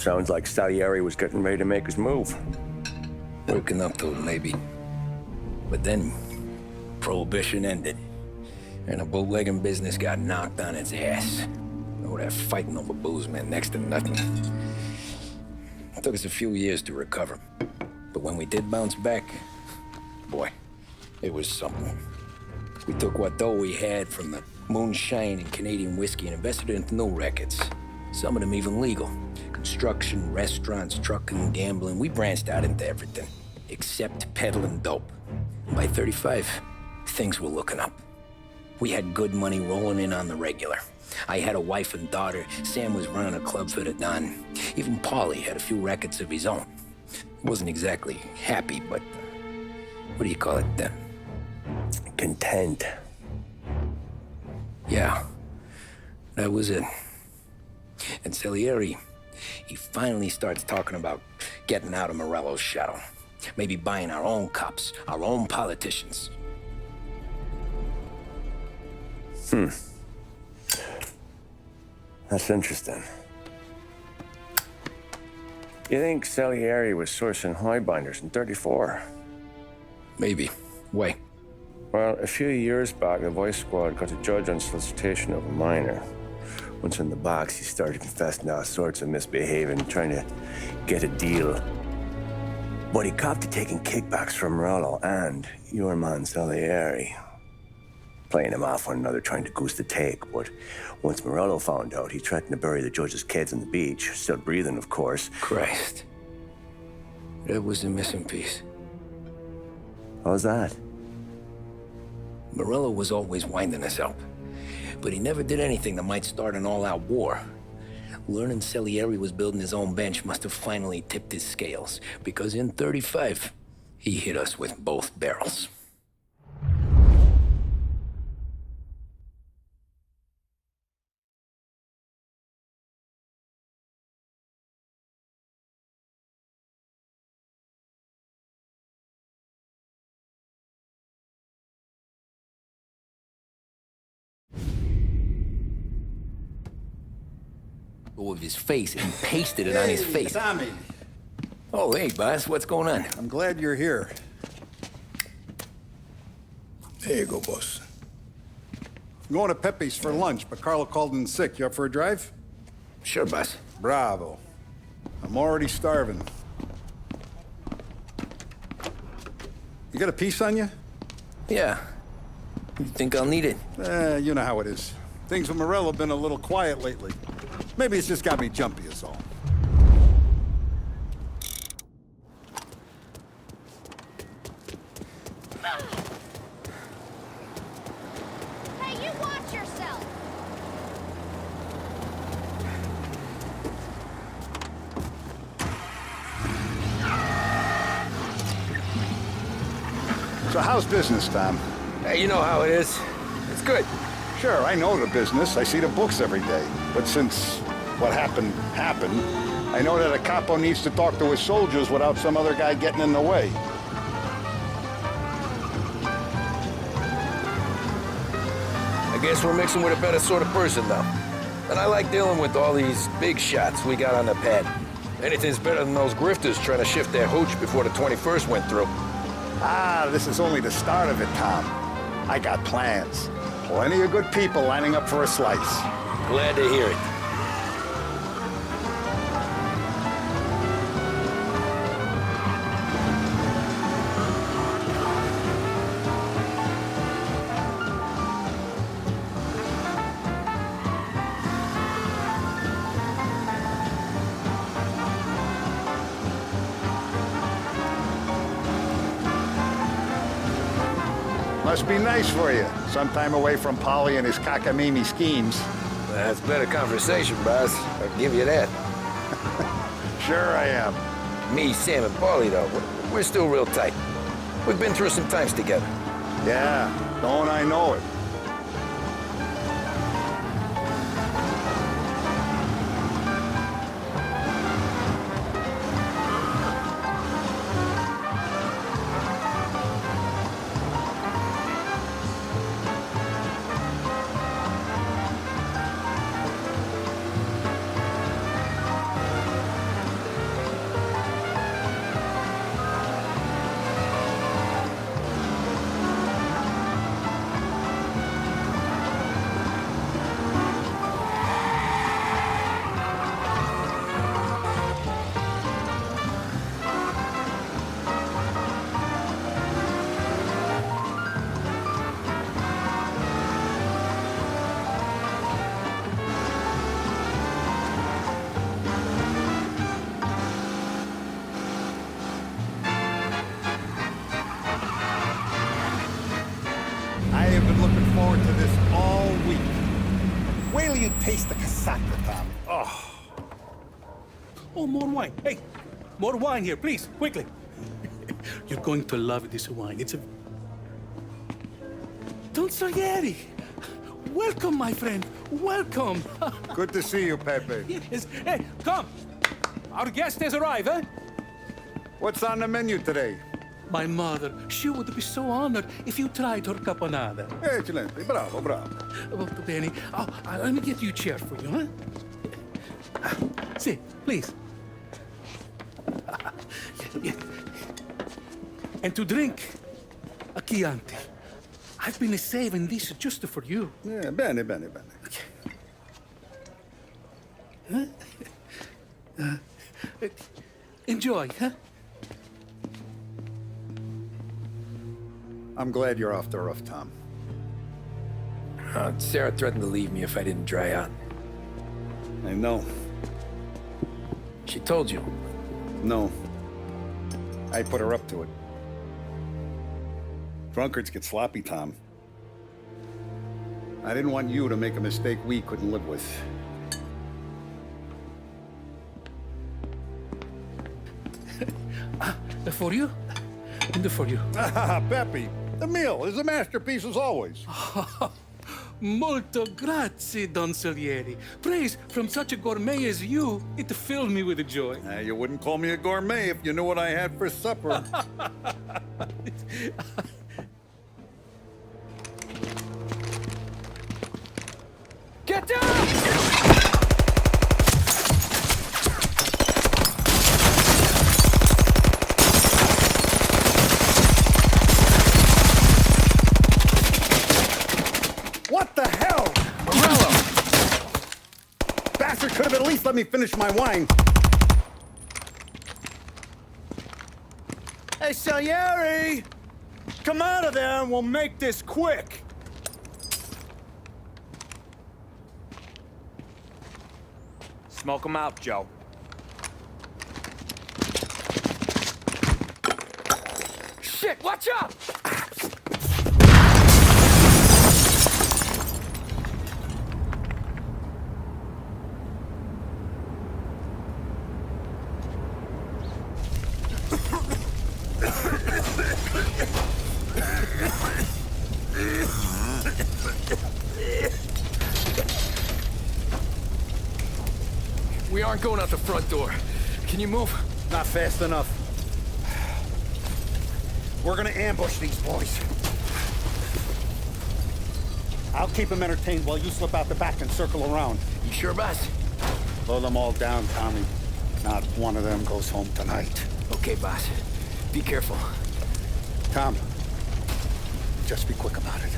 Sounds like Salieri was getting ready to make his move. Working up to it, maybe. But then, Prohibition ended, and the bootlegging business got knocked on its ass. Oh, that fighting over booze meant next to nothing. It took us a few years to recover. But when we did bounce back, boy, it was something. We took what dough we had from the moonshine and Canadian whiskey and invested it into new rackets. Some of them even legal. Construction, restaurants, trucking, gambling. We branched out into everything, except peddling dope. By 35, things were looking up. We had good money rolling in on the regular. I had a wife and daughter. Sam was running a club for the Don. Even Paulie had a few rackets of his own. Wasn't exactly happy, but what do you call it then? Content. Yeah, that was it. And Salieri, he finally starts talking about getting out of Morello's shadow. Maybe buying our own cops, our own politicians. That's interesting. You think Salieri was sourcing highbinders in 34? Maybe. Why? Well, a few years back, the Vice Squad got a judge on solicitation of a minor. Once in the box, he started confessing all sorts of misbehaving, trying to get a deal. But he copped to taking kickbacks from Morello and your man Salieri. Playing him off one another, trying to goose the take. But once Morello found out, he threatened to bury the judge's kids on the beach. Still breathing, of course. Christ. That was the missing piece. How's that? Morello was always winding us up, but he never did anything that might start an all-out war. Learning Salieri was building his own bench must have finally tipped his scales, because in 35, he hit us with both barrels. Of his face and pasted it on his face. Tommy. Oh, hey, boss, what's going on? I'm glad you're here. There you go, boss. I'm going to Pepe's for lunch, but Carlo called in sick. You up for a drive? Sure, boss. Bravo. I'm already starving. You got a piece on you? Yeah. You think I'll need it? You know how it is. Things with Morello have been a little quiet lately. Maybe it's just got me jumpy is all. Hey, you watch yourself! So how's business, Tom? Hey, you know how it is. It's good. Sure, I know the business. I see the books every day. But since what happened, I know that a capo needs to talk to his soldiers without some other guy getting in the way. I guess we're mixing with a better sort of person now. And I like dealing with all these big shots we got on the pad. Anything's better than those grifters trying to shift their hooch before the 21st went through. Ah, this is only the start of it, Tom. I got plans. Plenty of good people lining up for a slice. Glad to hear it. Must be nice for you. Some time away from Polly and his cockamamie schemes. That's better conversation, boss. I'll give you that. Sure I am. Me, Sam, and Paulie, though, we're still real tight. We've been through some times together. Yeah, don't I know it. till you taste the casaca, Tom. Oh, more wine. Hey, more wine here, please, quickly. You're going to love this wine. It's a... Don Salieri! Welcome, my friend. Welcome. Good to see you, Pepe. Yes. Hey, come. Our guest has arrived, eh? What's on the menu today? My mother, she would be so honored if you tried her caponata. Excellent. Bravo, bravo. Molto bene. Oh, let me get you a chair for you, huh? Sit, please. And to drink, a Chianti. I've been saving this just for you. Yeah, bene, bene, bene. Enjoy, huh? I'm glad you're off the roof, Tom. Sarah threatened to leave me if I didn't dry out. I know. She told you. No. I put her up to it. Drunkards get sloppy, Tom. I didn't want you to make a mistake we couldn't live with. For you? And for you. Pepe, the meal is a masterpiece as always. Molto grazie, Don Salieri. Praise from such a gourmet as you, it filled me with joy. You wouldn't call me a gourmet if you knew what I had for supper. Get down! What the hell? Morello! Bastard could have at least let me finish my wine. Hey, Salieri! Come out of there and we'll make this quick. Smoke 'em out, Joe. Shit, watch out! We aren't going out the front door. Can you move? Not fast enough. We're gonna ambush these boys. I'll keep them entertained while you slip out the back and circle around. You sure, boss? Blow them all down, Tommy. Not one of them goes home tonight. Okay, boss. Be careful. Tom, just be quick about it.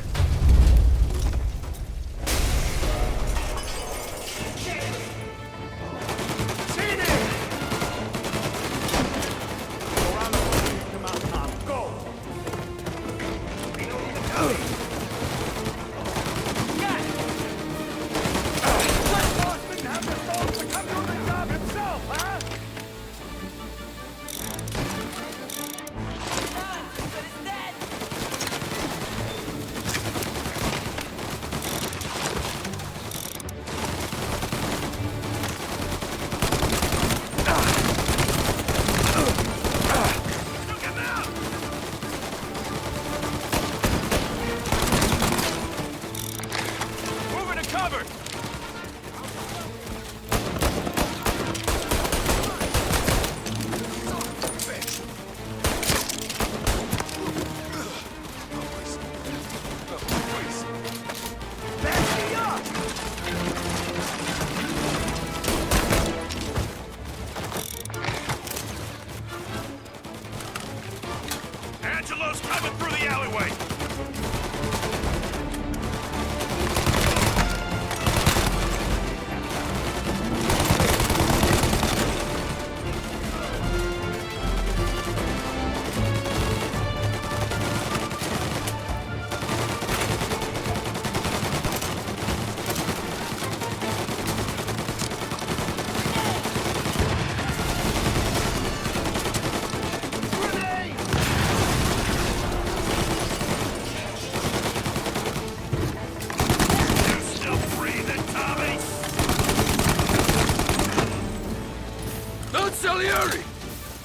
Salieri!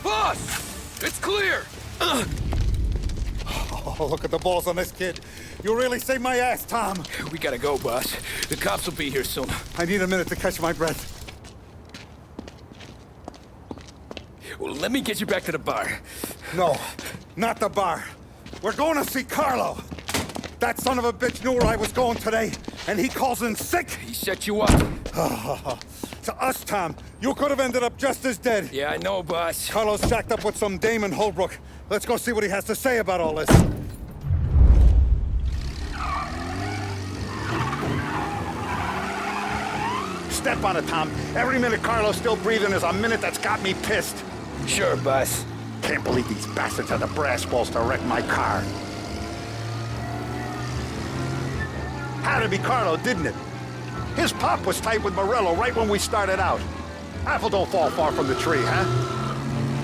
Boss! It's clear! Oh, look at the balls on this kid. You really saved my ass, Tom. We gotta go, boss. The cops will be here soon. I need a minute to catch my breath. Well, let me get you back to the bar. No, not the bar. We're going to see Carlo. That son of a bitch knew where I was going today, and he calls in sick. He set you up. To us, Tom, you could have ended up just as dead. Yeah, I know, boss. Carlo's jacked up with some dame in Holbrook. Let's go see what he has to say about all this. Step on it, Tom. Every minute Carlo's still breathing is a minute that's got me pissed. Sure, boss. Can't believe these bastards had the brass balls to wreck my car. Had to be Carlo, didn't it? His pop was tight with Morello right when we started out. Apple don't fall far from the tree, huh?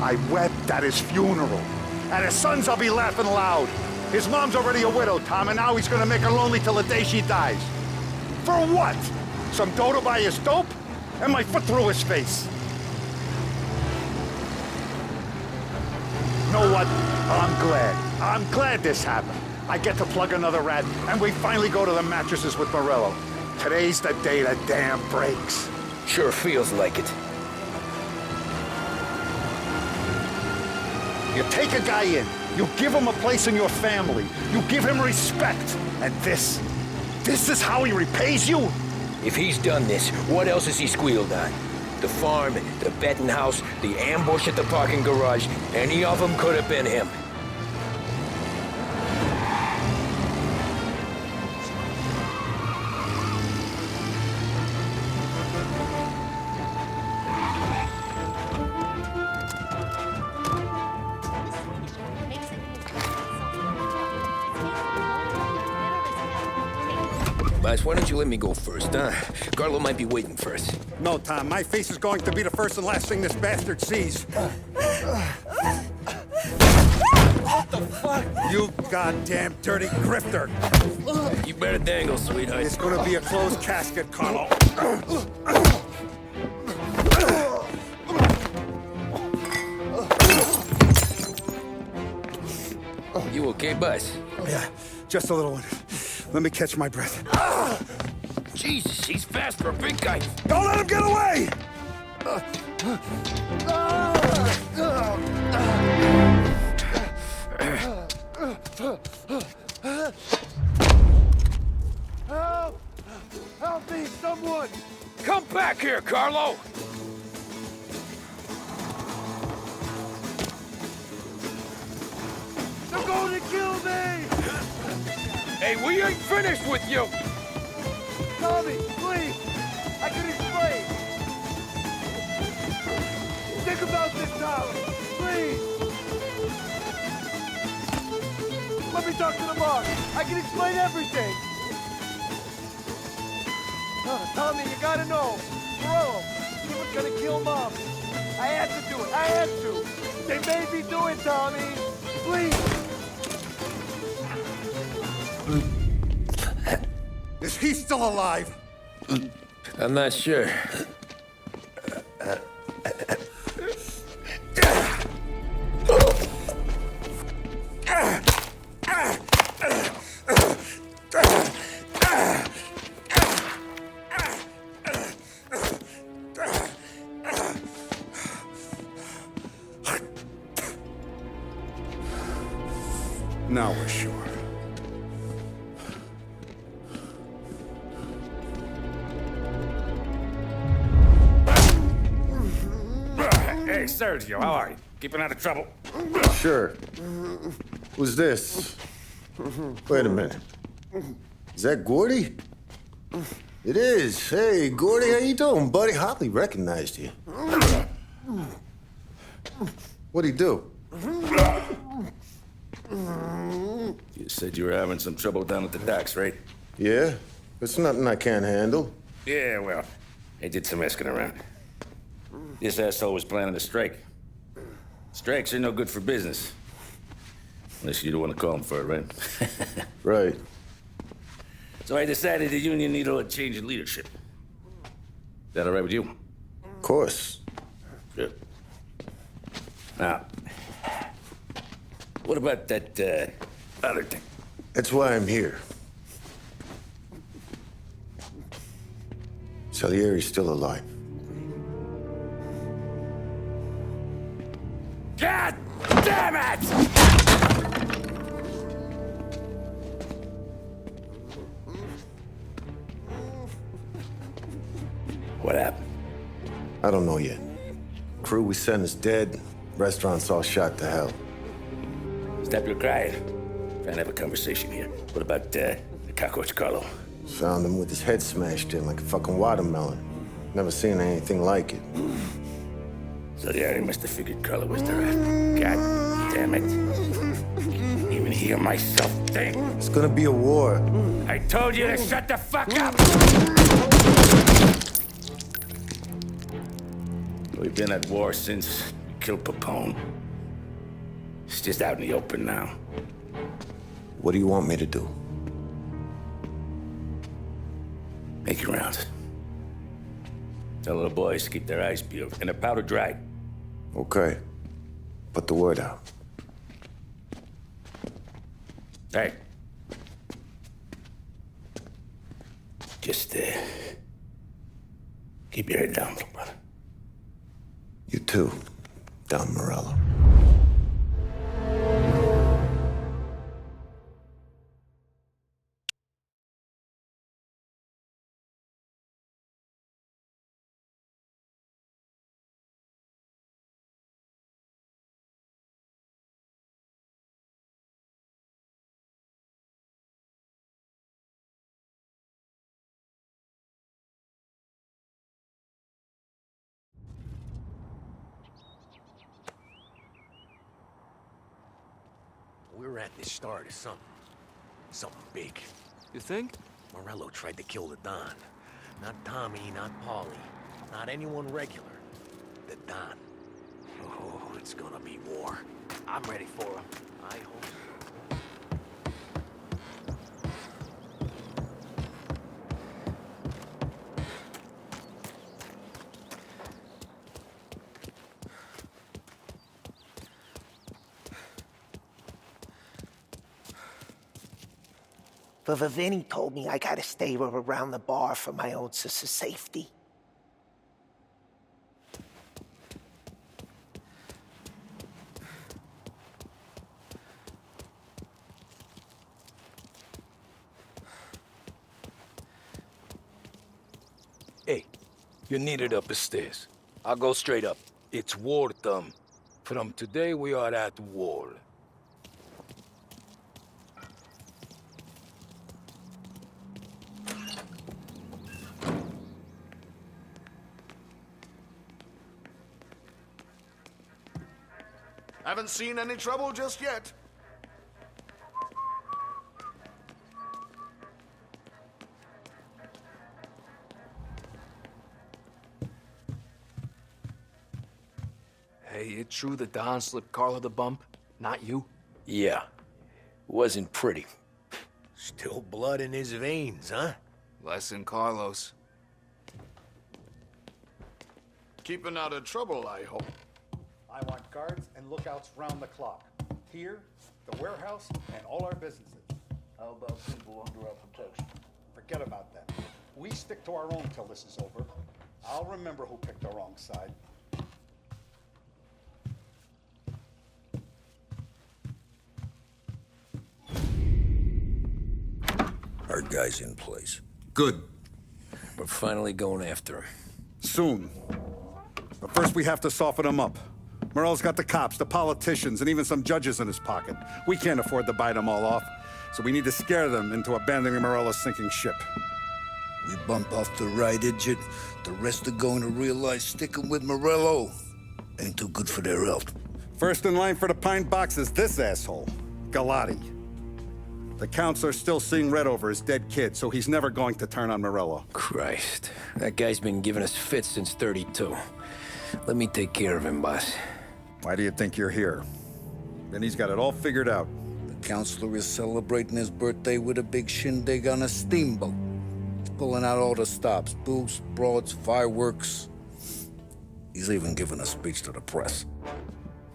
I wept at his funeral. At his sons, I'll be laughing loud. His mom's already a widow, Tom, and now he's gonna make her lonely till the day she dies. For what? Some dough to buy his dope? And my foot through his face. You know what? I'm glad this happened. I get to plug another rat, and we finally go to the mattresses with Morello. Today's the day the dam breaks. Sure feels like it. You take a guy in, you give him a place in your family, you give him respect, and this is how he repays you? If he's done this, what else has he squealed on? The farm, the betting house, the ambush at the parking garage. Any of them could have been him. Boss, why don't you let me go first, huh? Carlo might be waiting for us. No, Tom, my face is going to be the first and last thing this bastard sees. What the fuck? You goddamn dirty grifter. You better dangle, sweetheart. It's gonna be a closed casket, Carlo. You okay, boss? Yeah, just a little one. Let me catch my breath. Jesus, he's fast for a big guy. Don't let him get away! Help! Help me, someone! Come back here, Carlo! They're going to kill me! Hey, we ain't finished with you! Tommy, please! I can explain! Think about this, Tommy! Please! Let me talk to the boss! I can explain everything! Tommy, you gotta know! Morello, he was gonna kill Mom! I had to do it! I had to! They made me do it, Tommy! Please! Is he still alive? I'm not sure. Now we're sure. Hey, Sergio, how are you? Keeping out of trouble? Sure. Who's this? Wait a minute. Is that Gordy? It is. Hey, Gordy, how you doing, buddy? Hardly recognized you. What'd he do? You said you were having some trouble down at the docks, right? Yeah? It's nothing I can't handle. Yeah, well, I did some asking around. This asshole was planning a strike. Strikes are no good for business. Unless you don't want to call him for it, right? Right. So I decided the union needed a change in leadership. That all right with you? Of course. Good. Now, what about that, other thing? That's why I'm here. Salieri's still alive. God damn it! What happened? I don't know yet. Crew we sent is dead. Restaurant's all shot to hell. Stop your crying. Trying to have a conversation here. What about, the cockroach Carlo? Found him with his head smashed in like a fucking watermelon. Never seen anything like it. So the already must have figured Carlo was the rat. God damn it. Can't even hear myself think. It's gonna be a war. I told you to shut the fuck up! We've been at war since we killed Papone. It's just out in the open now. What do you want me to do? Make your rounds. Tell the boys to keep their eyes peeled and their powder dry. Okay. Put the word out. Hey. Just, keep your head down, little brother. You too, Don Morello. We're at the start of something. Something big. You think? Morello tried to kill the Don. Not Tommy, not Paulie. Not anyone regular. The Don. Oh, it's gonna be war. I'm ready for him. I hope so. But Vinny told me I gotta stay around the bar for my own safety. Hey, you're needed up the stairs. I'll go straight up. It's war, Thumb. From today, we are at war. Haven't seen any trouble just yet. Hey, it true that Don slipped Carlo the bump? Not you? Yeah. Wasn't pretty. Still blood in his veins, huh? Less than Carlos. Keeping out of trouble, I hope. I want guards and lookouts round the clock. Here, the warehouse, and all our businesses. How about people under our protection? Forget about that. We stick to our own till this is over. I'll remember who picked the wrong side. Our guy's in place. Good. We're finally going after him. Soon. But first we have to soften him up. Morello's got the cops, the politicians, and even some judges in his pocket. We can't afford to bite them all off, so we need to scare them into abandoning Morello's sinking ship. We bump off the right idiot. The rest are going to realize sticking with Morello ain't too good for their health. First in line for the pine box is this asshole, Galati. The counselor's still seeing red over his dead kid, so he's never going to turn on Morello. Christ. That guy's been giving us fits since 32. Let me take care of him, boss. Why do you think you're here? Then he's got it all figured out. The counselor is celebrating his birthday with a big shindig on a steamboat. He's pulling out all the stops, booze, broads, fireworks. He's even giving a speech to the press.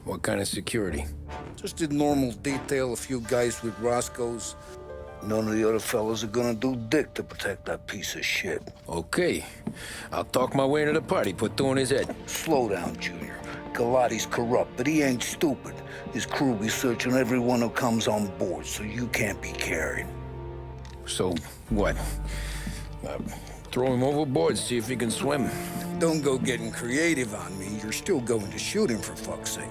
What kind of security? Just did normal detail, a few guys with Roscoe's. None of the other fellas are gonna do dick to protect that piece of shit. Okay. I'll talk my way into the party, put two in his head. Slow down, Junior. Galati's corrupt, but he ain't stupid. His crew be searching everyone who comes on board, so you can't be carried. So, what? Throw him overboard, see if he can swim. Don't go getting creative on me. You're still going to shoot him, for fuck's sake.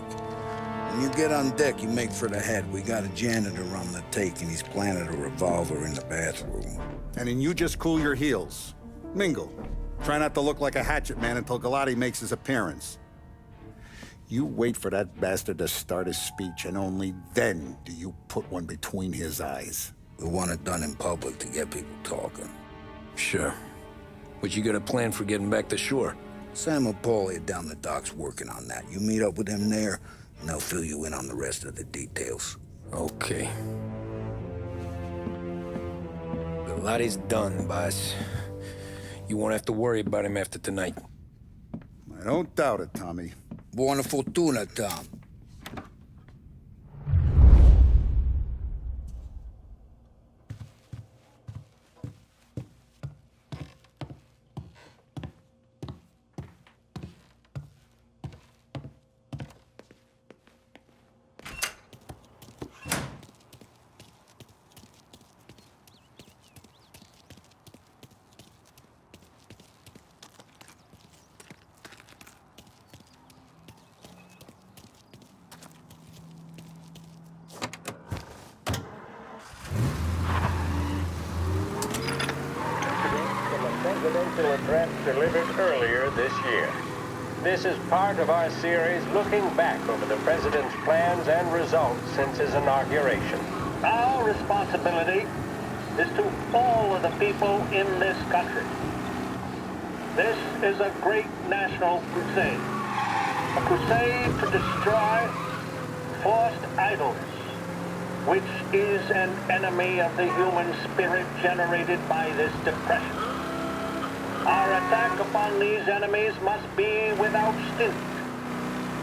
When you get on deck, you make for the head. We got a janitor on the take, and he's planted a revolver in the bathroom. And then you just cool your heels. Mingle. Try not to look like a hatchet man until Galati makes his appearance. You wait for that bastard to start his speech, and only then do you put one between his eyes. We want it done in public to get people talking. Sure. But you got a plan for getting back to shore? Sam and Paulie are down the docks working on that. You meet up with them there, and they'll fill you in on the rest of the details. Okay. Galati's done, boss. You won't have to worry about him after tonight. I don't doubt it, Tommy. Buona fortuna, Tom. Presidential address delivered earlier this year. This is part of our series looking back over the president's plans and results since his inauguration. Our responsibility is to all of the people in this country. This is a great national crusade. A crusade to destroy forced idleness, which is an enemy of the human spirit generated by this depression. Our attack upon these enemies must be without stint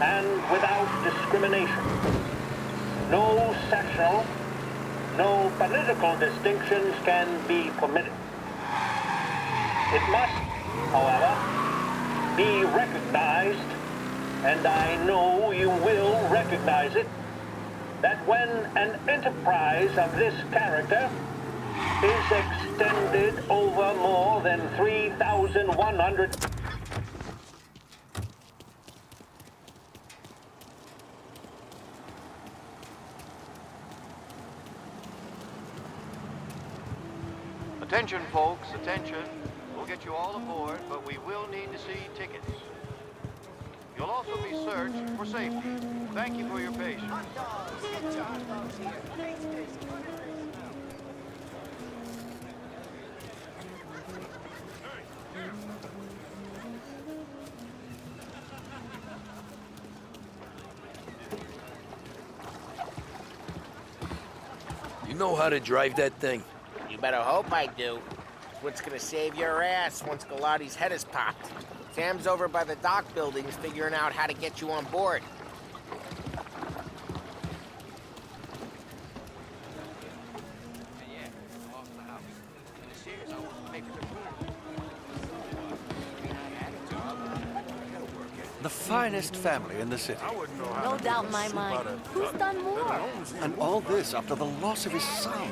and without discrimination. No sectional, no political distinctions can be permitted. It must, however, be recognized, and I know you will recognize it, that when an enterprise of this character is extended over more than 3,100... Attention, folks, attention. We'll get you all aboard, but we will need to see tickets. You'll also be searched for safety. Thank you for your patience. You know how to drive that thing? You better hope I do. What's gonna save your ass once Galati's head is popped? Sam's over by the dock buildings figuring out how to get you on board. The finest family in the city. No doubt in my mind. Who's done more? And all this after the loss of his son.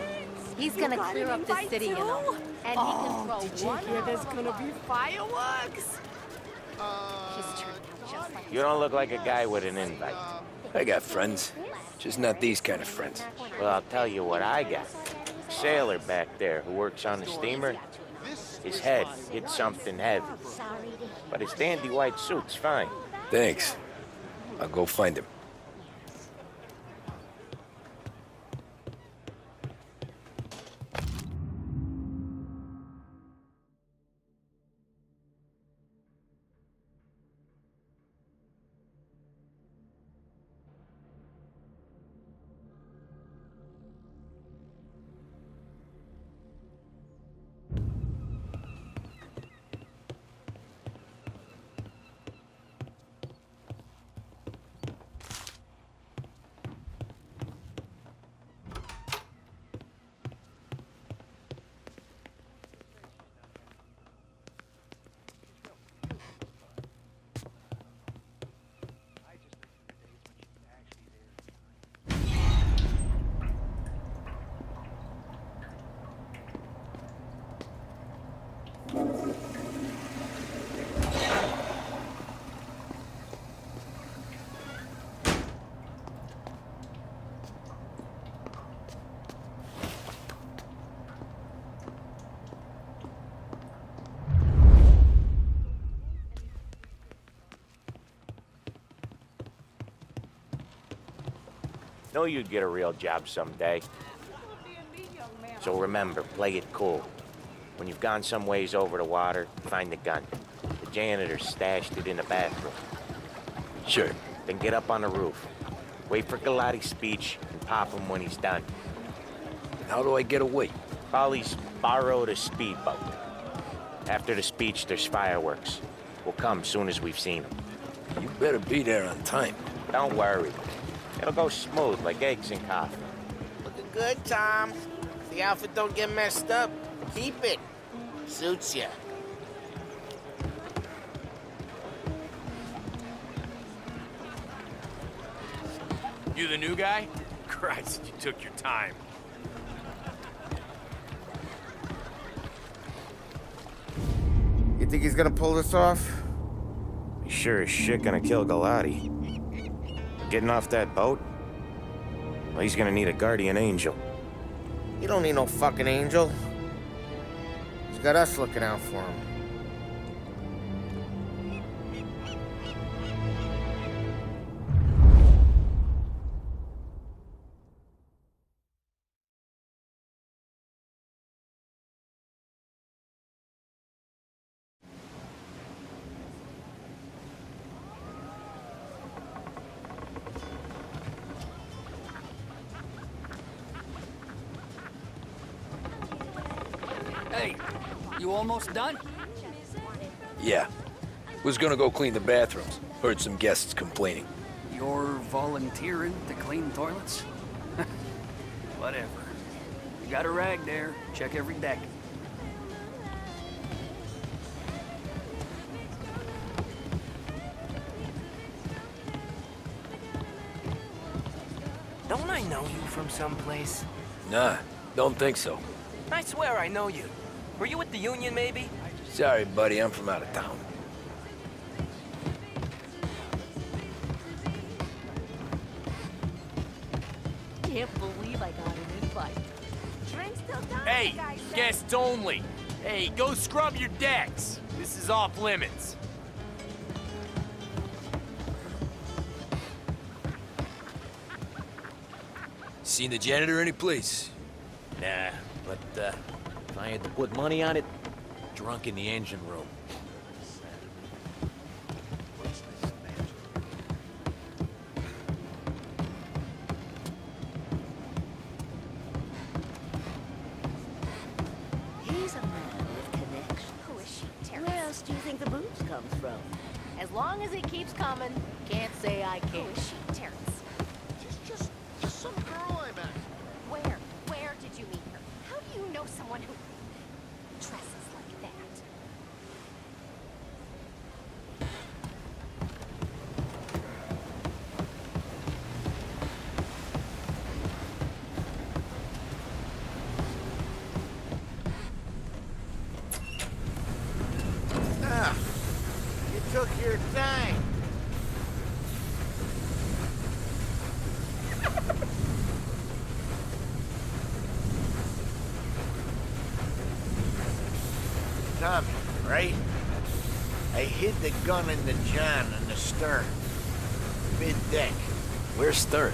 He's gonna clear up the city, you know. And he can throw did you one hear out. there's gonna be fireworks? He's turned out just like You don't look like a guy with an invite. I got friends. Just not these kind of friends. Well, I'll tell you what I got. Sailor back there who works on the steamer. His head hit something heavy. But his dandy white suit's fine. Thanks. I'll go find him. Know you'd get a real job someday. So remember, play it cool. When you've gone some ways over the water, find the gun. The janitor stashed it in the bathroom. Sure. Then get up on the roof. Wait for Galati's speech and pop him when he's done. How do I get away? Polly's borrowed a speedboat. After the speech, there's fireworks. We'll come soon as we've seen them. You better be there on time. Don't worry. It'll go smooth like eggs and coffee. Looking good, Tom. The outfit don't get messed up. Keep it. Suits ya. You the new guy? Christ, you took your time. You think he's gonna pull this off? He's sure as shit gonna kill Galati. Getting off that boat? Well, he's gonna need a guardian angel. He don't need no fucking angel. He's got us looking out for him. Hey, you almost done? Yeah. Was gonna go clean the bathrooms. Heard some guests complaining. You're volunteering to clean toilets? Whatever. You got a rag there. Check every deck. Don't I know you from someplace? Nah, don't think so. I swear I know you. Were you with the Union, maybe? Sorry, buddy, I'm from out of town. Can't believe I got an invite. Drink's still done. Hey, guests only. Hey, go scrub your decks. This is off limits. Seen the janitor any place? Nah, but if I had to put money on it, drunk in the engine room. He's a man with connections. Who is she, Terrence? Where else do you think the booze comes from? As long as it keeps coming, can't say I can't. Who is she, Terrence? Just some girl I met. Where? Where did you meet her? How do you know someone who dresses like that? Ah, you took your time. Tommy, right? I hid the gun in the john on the stern. Mid-deck. Where's Stern?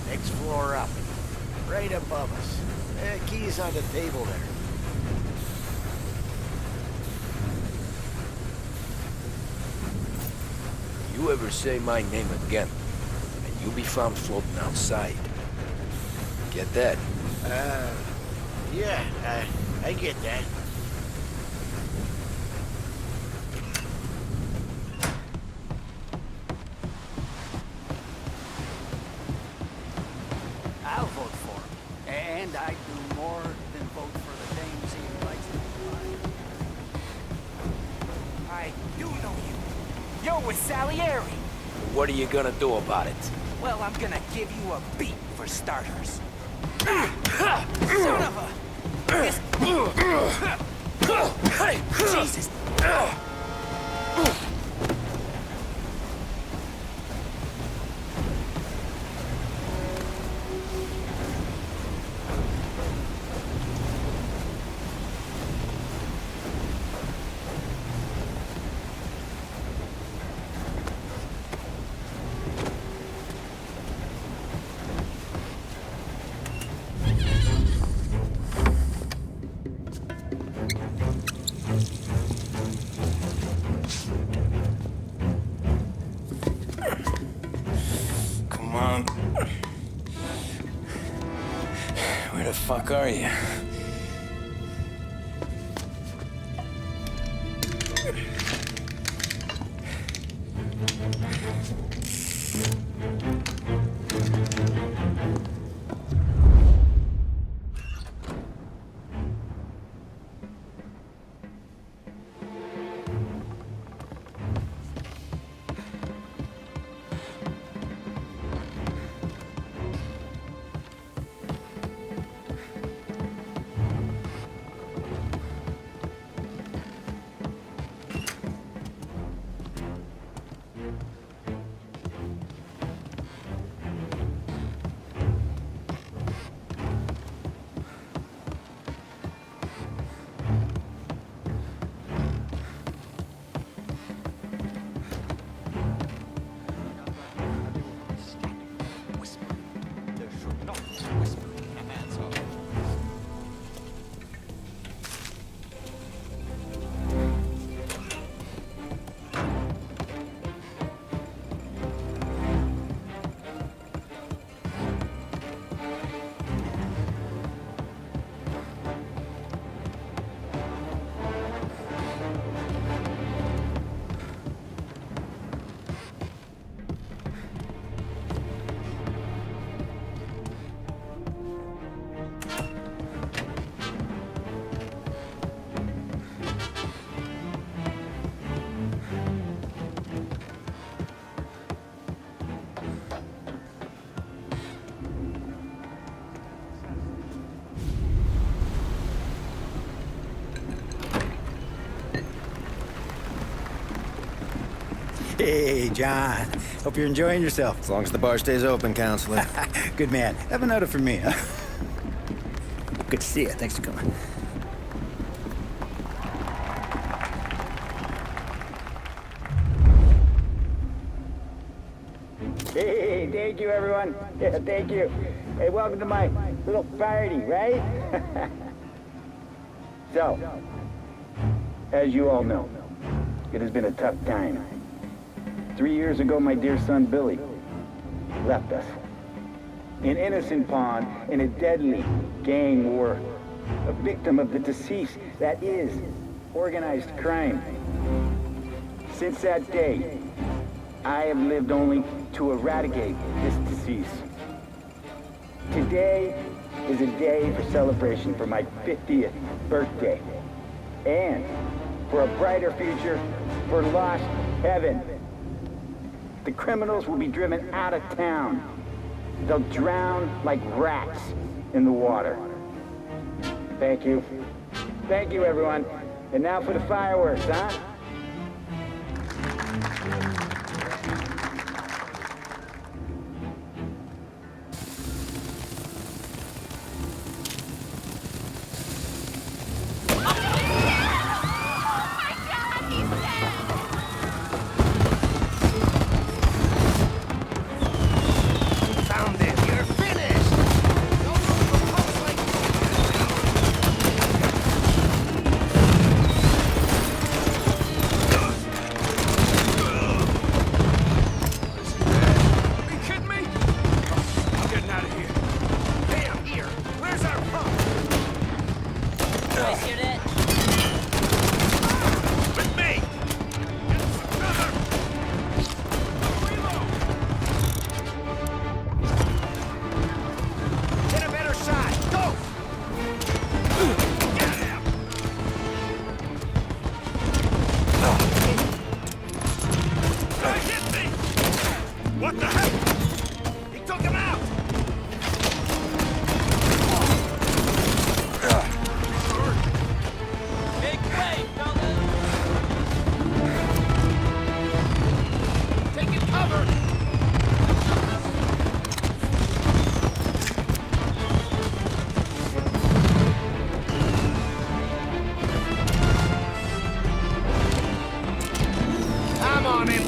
Next floor up. Right above us. Key's on the table there. You ever say my name again, and you'll be found floating outside. Get that? Yeah, I get that. I'll vote for him. And I'd do more than vote for the dames he invites to the party. I do know you. You're with Salieri. What are you gonna do about it? Well, I'm gonna give you a beat for starters. Son of a... Jesus. fuck are you? Hey, John. Hope you're enjoying yourself. As long as the bar stays open, counselor. Good man. Have another for me, huh? Good to see you. Thanks for coming. Hey, thank you, everyone. Yeah, thank you. Hey, welcome to my little party, right? So, as you all know, it has been a tough time. 3 years ago, my dear son Billy left us. An innocent pawn in a deadly gang war. A victim of the deceased that is organized crime. Since that day, I have lived only to eradicate this disease. Today is a day for celebration for my 50th birthday. And for a brighter future for lost heaven. The criminals will be driven out of town. They'll drown like rats in the water. Thank you. Thank you, everyone. And now for the fireworks, huh? What the heck? He took him out! Make way, fellas! Taking cover! I'm on him!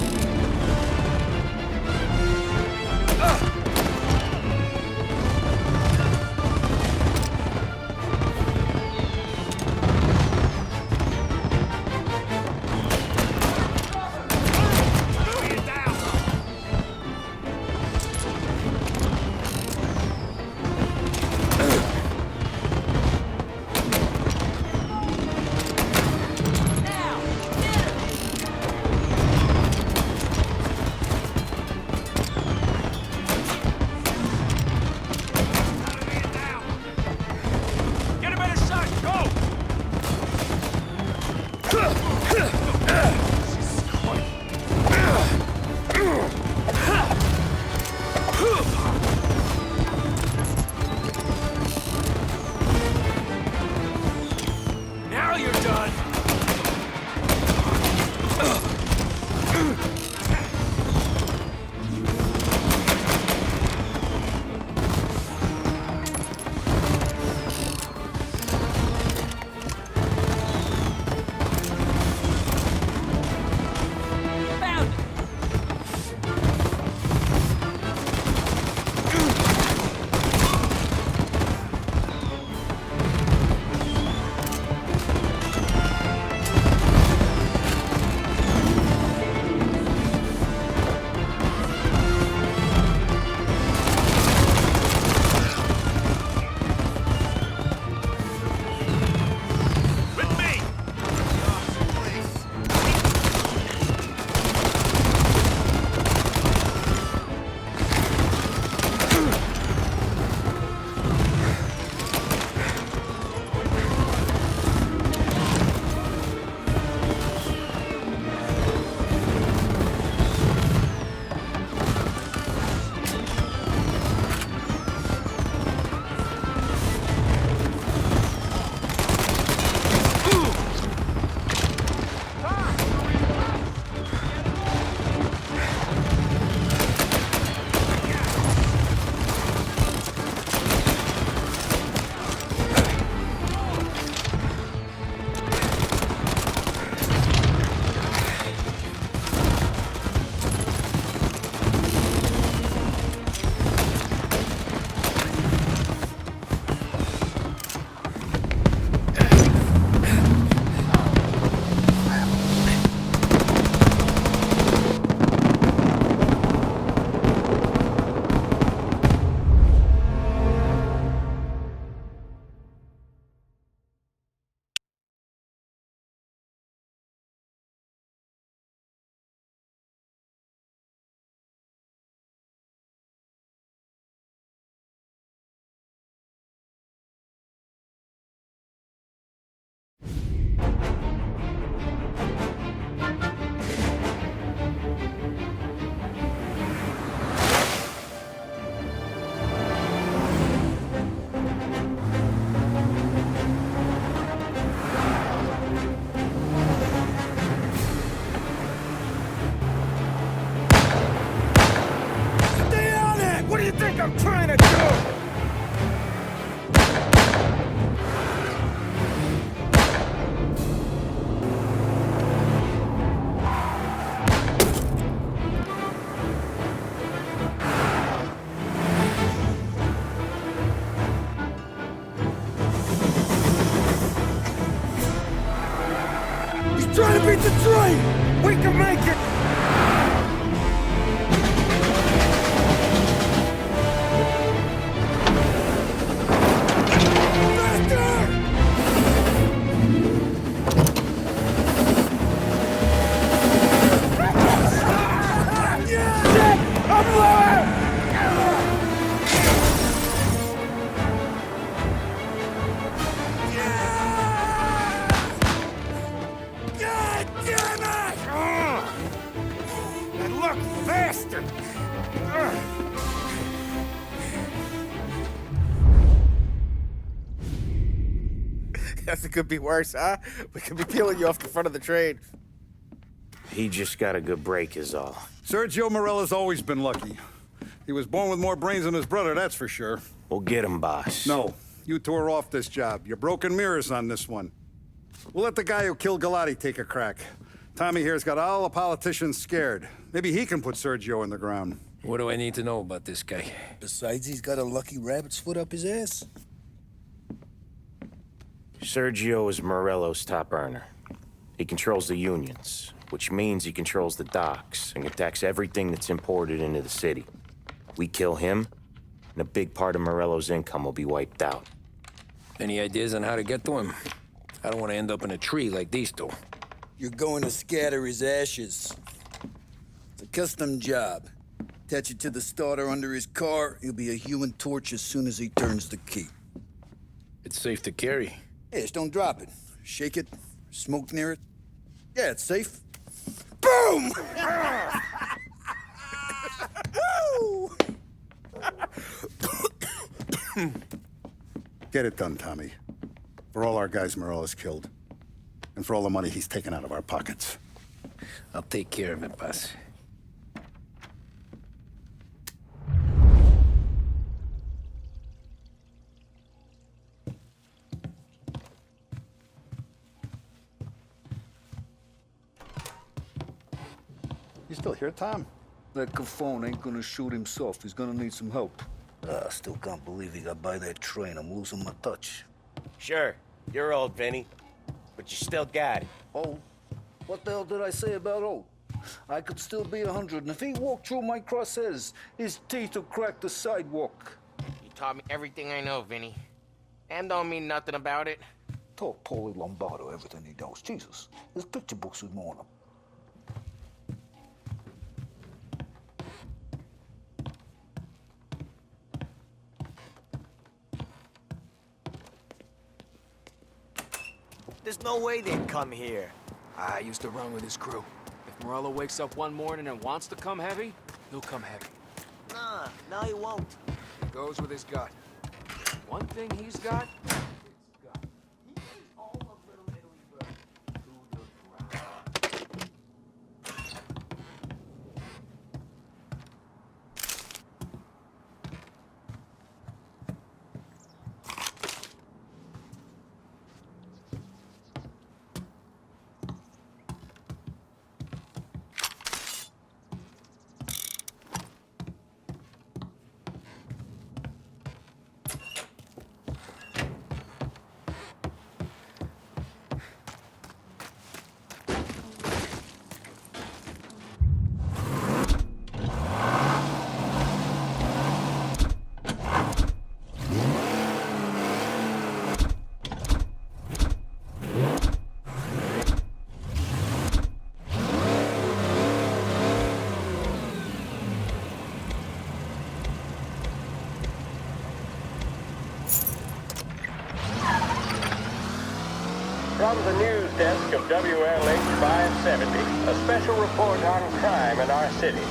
guess it could be worse, huh? We could be peeling you off the front of the train. He just got a good break is all. Sergio Morella's always been lucky. He was born with more brains than his brother, that's for sure. We'll get him, boss. No, you tore off this job. You're broken mirrors on this one. We'll let the guy who killed Galati take a crack. Tommy here's got all the politicians scared. Maybe he can put Sergio in the ground. What do I need to know about this guy? Besides, he's got a lucky rabbit's foot up his ass. Sergio is Morello's top earner. He controls the unions, which means he controls the docks and can tax everything that's imported into the city. We kill him, and a big part of Morello's income will be wiped out. Any ideas on how to get to him? I don't want to end up in a tree like these two. You're going to scatter his ashes. It's a custom job. Attach it to the starter under his car. He'll be a human torch as soon as he turns the key. It's safe to carry. Yeah, just don't drop it. Shake it, smoke near it. Yeah, it's safe. Boom! Get it done, Tommy. For all our guys Morella's killed. And for all the money he's taken out of our pockets. I'll take care of it, boss. You still here, Tom? That Cafone ain't gonna shoot himself. He's gonna need some help. I still can't believe he got by that train. I'm losing my touch. Sure, you're old, Vinny, but you still got it. Oh? What the hell did I say about old? I could still be 100, and if he walked through my crosshairs, his teeth would crack the sidewalk. You taught me everything I know, Vinny. And don't mean nothing about it. Taught Paulie Lombardo everything he knows. Jesus, his picture books with more on them. There's no way they'd come here. I used to run with his crew. If Morello wakes up one morning and wants to come heavy, he'll come heavy. Nah, no he won't. He goes with his gut. One thing he's got... From the news desk of WLH 570, a special report on crime in our city.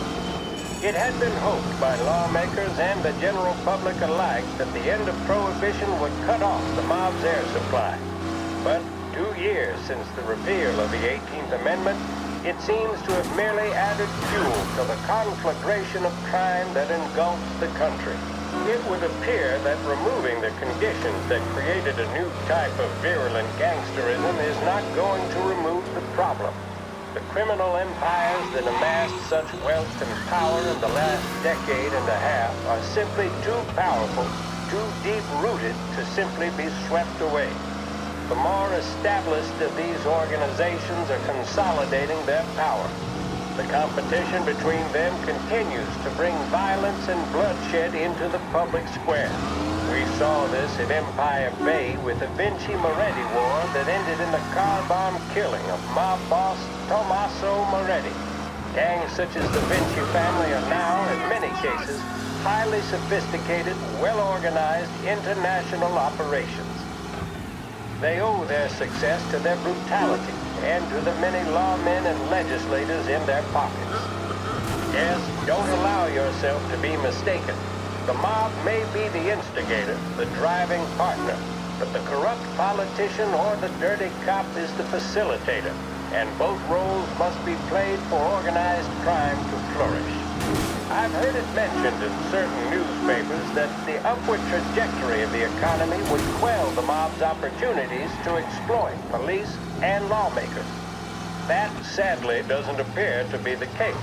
It had been hoped by lawmakers and the general public alike that the end of Prohibition would cut off the mob's air supply. But 2 years since the repeal of the 18th Amendment, it seems to have merely added fuel to the conflagration of crime that engulfs the country. It would appear that removing the conditions that created a new type of virulent gangsterism is not going to remove the problem. The criminal empires that amassed such wealth and power in the last decade and a half are simply too powerful, too deep-rooted to simply be swept away. The more established of these organizations are consolidating their power. The competition between them continues to bring violence and bloodshed into the public square. We saw this at Empire Bay with the Vinci Moretti War that ended in the car bomb killing of mob boss Tommaso Moretti. Gangs such as the Vinci family are now, in many cases, highly sophisticated, well-organized international operations. They owe their success to their brutality and to the many lawmen and legislators in their pockets. Yes, don't allow yourself to be mistaken. The mob may be the instigator, the driving partner, But the corrupt politician or the dirty cop is the facilitator, and both roles must be played for organized crime to flourish. I've heard it mentioned in certain newspapers that the upward trajectory of the economy would quell the mob's opportunities to exploit police and lawmakers. That, sadly, doesn't appear to be the case.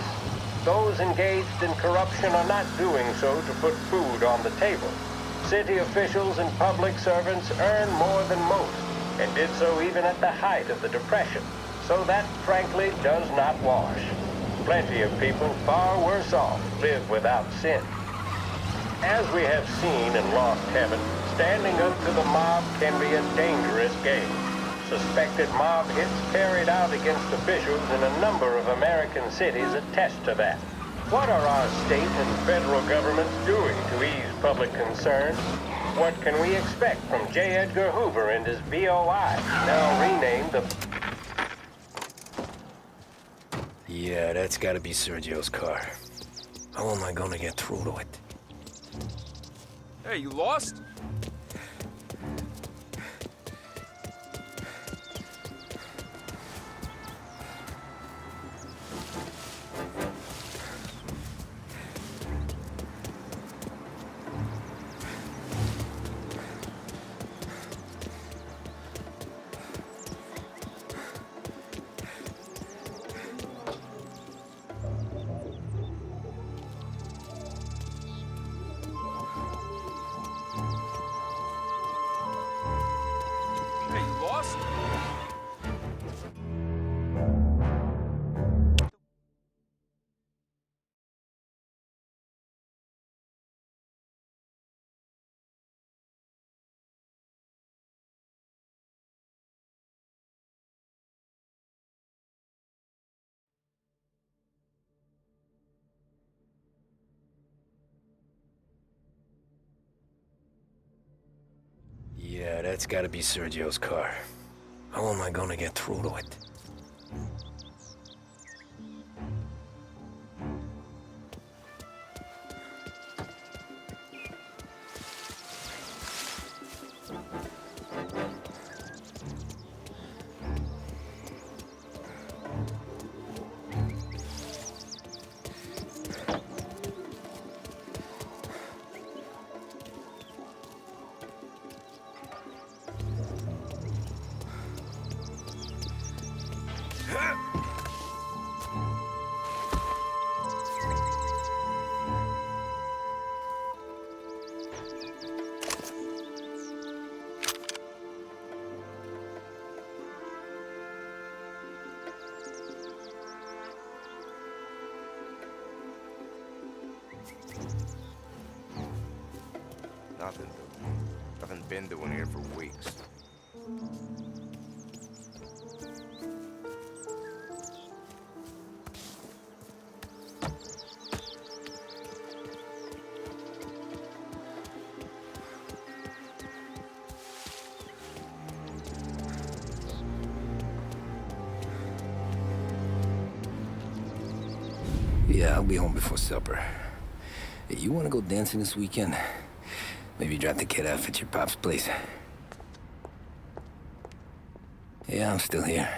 Those engaged in corruption are not doing so to put food on the table. City officials and public servants earn more than most, and did so even at the height of the Depression. So that, frankly, does not wash. Plenty of people far worse off live without sin. As we have seen in Lost Heaven, standing up to the mob can be a dangerous game. Suspected mob hits carried out against officials in a number of American cities attest to that. What are our state and federal governments doing to ease public concern? What can we expect from J. Edgar Hoover and his BOI, now renamed the... Yeah, that's gotta be Sergio's car. How am I gonna get through to it? Hey, you lost? Yeah, that's gotta be Sergio's car. How am I gonna get through to it? Nothing been doing here for weeks. Yeah, I'll be home before supper. Hey, you wanna go dancing this weekend? Maybe drop the kid off at your pop's place. Yeah, I'm still here.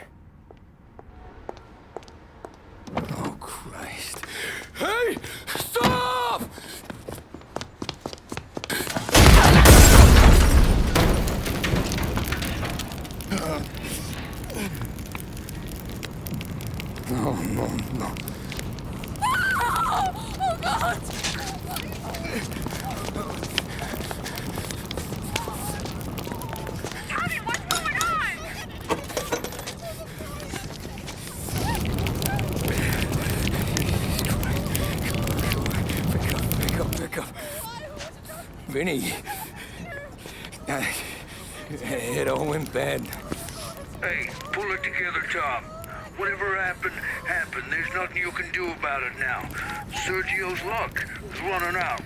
Oh, Christ. Hey! Stop! No, no, no. Oh, God! Tommy, what's going on? Pick up. Vinny. It all went bad. Hey, pull it together, Tom. Whatever happened, happened. There's nothing you can do about it now. Sergio's luck is running out.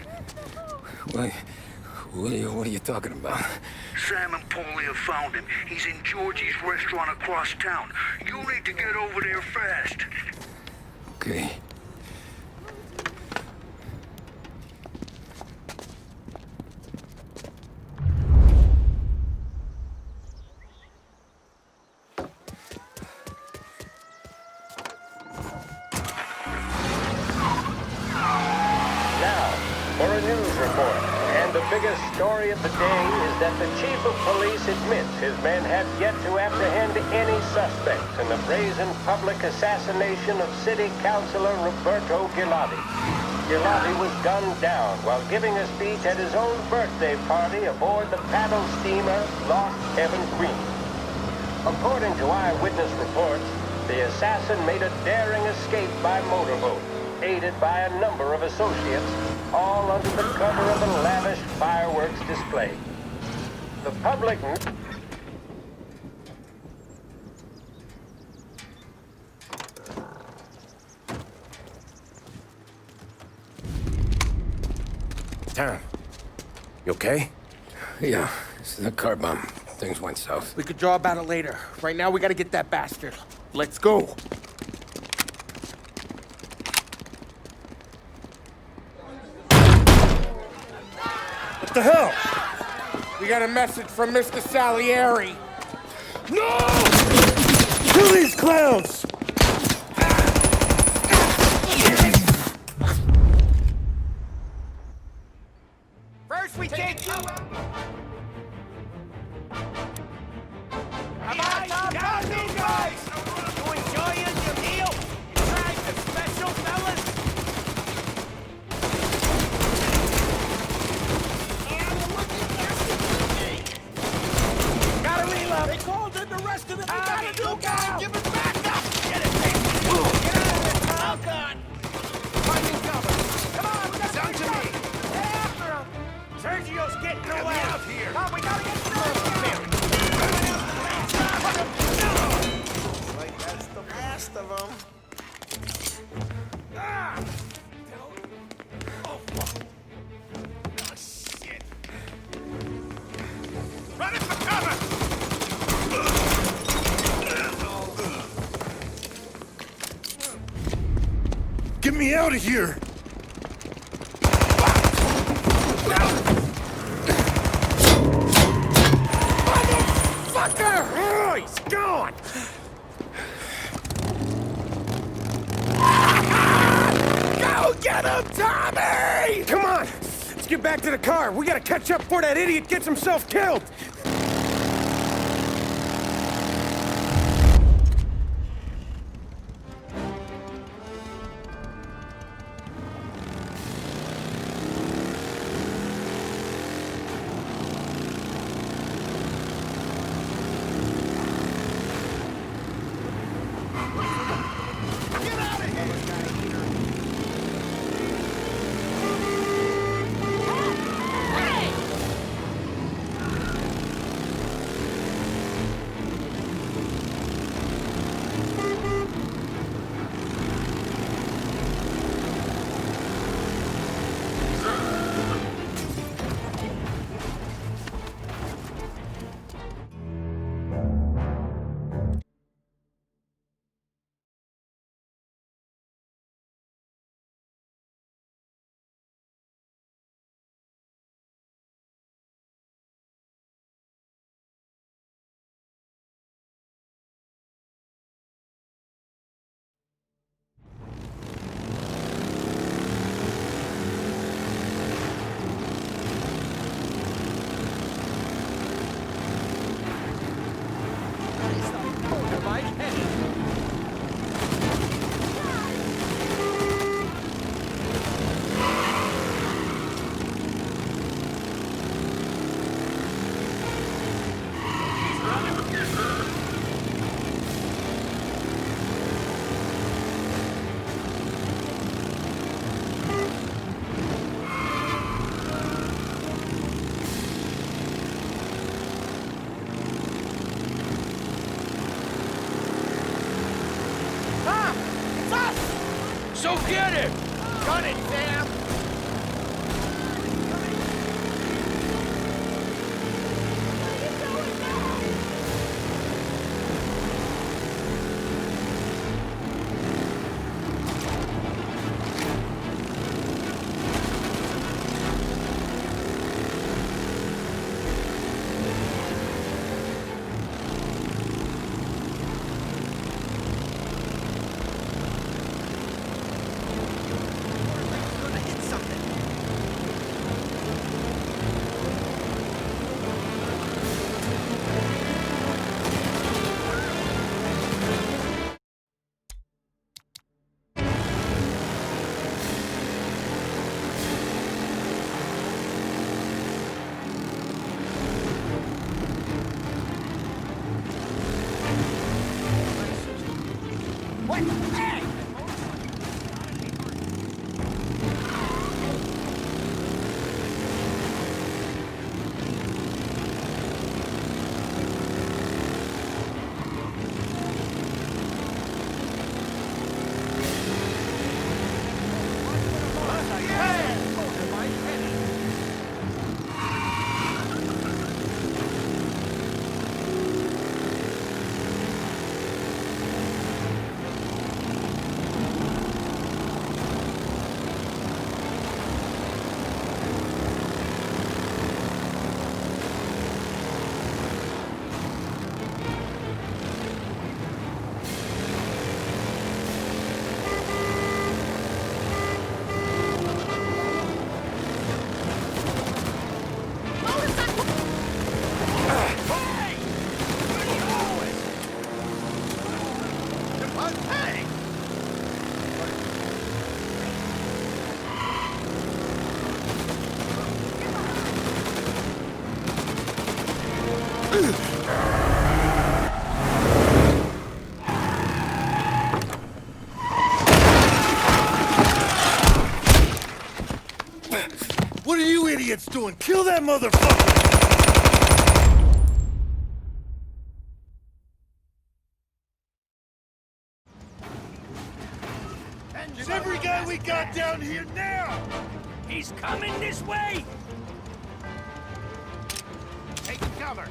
What are you talking about? Sam and Paulie have found him. He's in Georgie's restaurant across town. You need to get over there fast. Okay. for a news report. And the biggest story of the day is that the chief of police admits his men have yet to apprehend any suspects in the brazen public assassination of City Councilor Roberto Gilotti. Gilotti was gunned down while giving a speech at his own birthday party aboard the paddle steamer Lost Heaven Queen. According to eyewitness reports, the assassin made a daring escape by motorboat, aided by a number of associates, all under the cover of a lavish fireworks display. The public... Tom, you okay? Yeah, it's the car bomb. Things went south. We could draw about it later. Right now, we gotta get that bastard. Let's go. What the hell? We got a message from Mr. Salieri. No! Kill these clowns! First, we take you. Come on, down these guys! You enjoying your meal? You tried the special, fellas? Gotta reload. They called in the rest of the... We gotta do guys! Give it back up! Get it, man! Get out of there, Tom! Done. Finding cover. Come on, we gotta... Down to me! Get after him! Sergio's getting away! Get me out here! Come on, we gotta get Sergio! Like that's the last of them. Ah! Oh, fuck. Oh, shit. Running for cover! Get me out of here! Motherfucker! Oh, he's gone! Go get him, Tommy! Come on! Let's get back to the car. We gotta catch up before that idiot gets himself killed! So get it! Got it, Sam! idiots doing? Kill that motherfucker! Get every guy we got down here now! He's coming this way! Take cover!